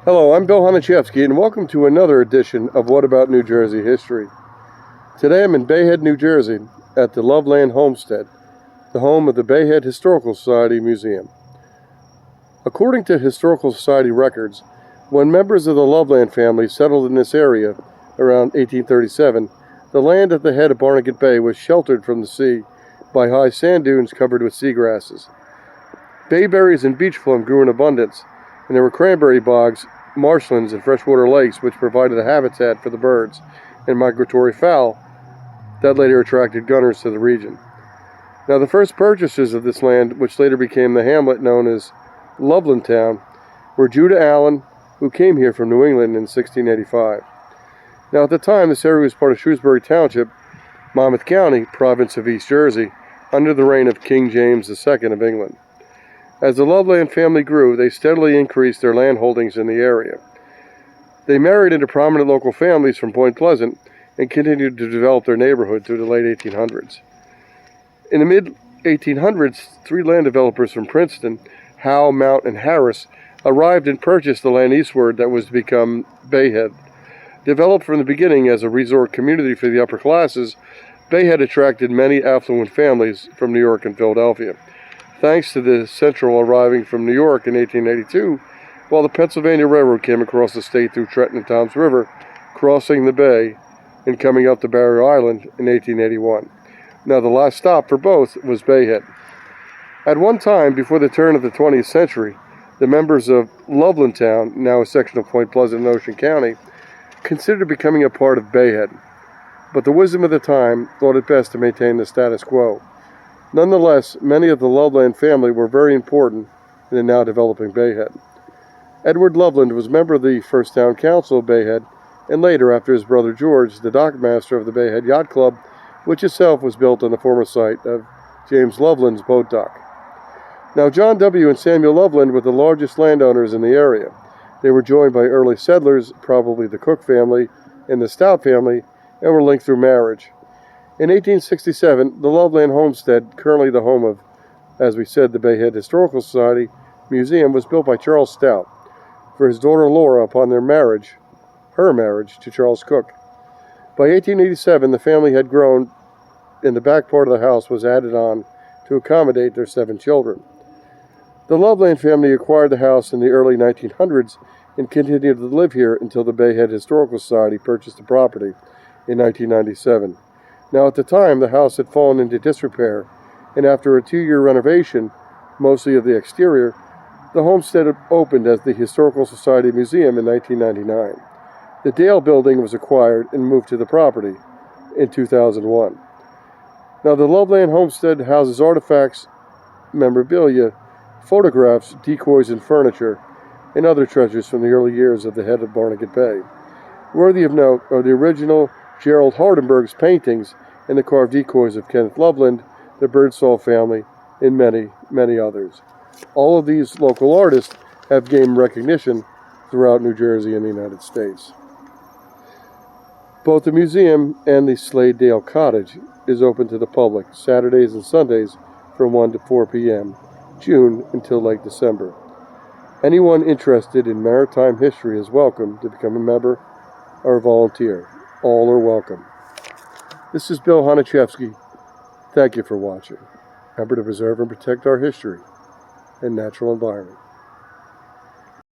Hello, I'm Bill Honachevsky, and welcome to another edition of What About New Jersey History. Today I'm in Bayhead, New Jersey, at the Loveland Homestead, the home of the Bayhead Historical Society Museum. According to Historical Society records, when members of the Loveland family settled in this area around 1837, the land at the head of Barnegat Bay was sheltered from the sea by high sand dunes covered with seagrasses. Bayberries and beach plum grew in abundance, and there were cranberry bogs, marshlands, and freshwater lakes which provided a habitat for the birds and migratory fowl that later attracted gunners to the region. Now, the first purchasers of this land, which later became the hamlet known as Loveland Town, were Judah Allen, who came here from New England in 1685. Now, at the time, this area was part of Shrewsbury Township, Monmouth County, province of East Jersey, under the reign of King James II of England. As the Loveland family grew, they steadily increased their land holdings in the area. They married into prominent local families from Point Pleasant and continued to develop their neighborhood through the late 1800s. In the mid-1800s, three land developers from Princeton, Howe, Mount, and Harris, arrived and purchased the land eastward that was to become Bayhead. Developed from the beginning as a resort community for the upper classes, Bayhead attracted many affluent families from New York and Philadelphia. Thanks to the Central arriving from New York in 1882, while the Pennsylvania Railroad came across the state through Trenton and Toms River, crossing the bay and coming up to Barrier Island in 1881. Now, the last stop for both was Bayhead. At one time, before the turn of the 20th century, the members of Loveland Town, now a section of Point Pleasant in Ocean County, considered becoming a part of Bayhead, but the wisdom of the time thought it best to maintain the status quo. Nonetheless, many of the Loveland family were very important in the now developing Bayhead. Edward Loveland was member of the first town council of Bayhead, and later, after his brother George, the dockmaster of the Bayhead Yacht Club, which itself was built on the former site of James Loveland's boat dock. Now, John W. and Samuel Loveland were the largest landowners in the area. They were joined by early settlers, probably the Cook family and the Stout family, and were linked through marriage. In 1867, the Loveland Homestead, currently the home of, as we said, the Bayhead Historical Society Museum, was built by Charles Stout for his daughter Laura upon her marriage to Charles Cook. By 1887, the family had grown, and the back part of the house was added on to accommodate their 7 children. The Loveland family acquired the house in the early 1900s and continued to live here until the Bayhead Historical Society purchased the property in 1997. Now, at the time, the house had fallen into disrepair, and after a 2-year renovation, mostly of the exterior, the homestead opened as the Historical Society Museum in 1999. The Dale building was acquired and moved to the property in 2001. Now, the Loveland homestead houses artifacts, memorabilia, photographs, decoys, and furniture, and other treasures from the early years of the head of Barnegat Bay. Worthy of note are the original Gerald Hardenberg's paintings and the carved decoys of Kenneth Loveland, the Birdsall family, and many, many others. All of these local artists have gained recognition throughout New Jersey and the United States. Both the museum and the Slaydale Cottage is open to the public Saturdays and Sundays from 1 to 4 p.m., June until late December. Anyone interested in maritime history is welcome to become a member or volunteer. All are welcome. This is Bill Honachevsky. Thank you for watching. Remember to preserve and protect our history and natural environment.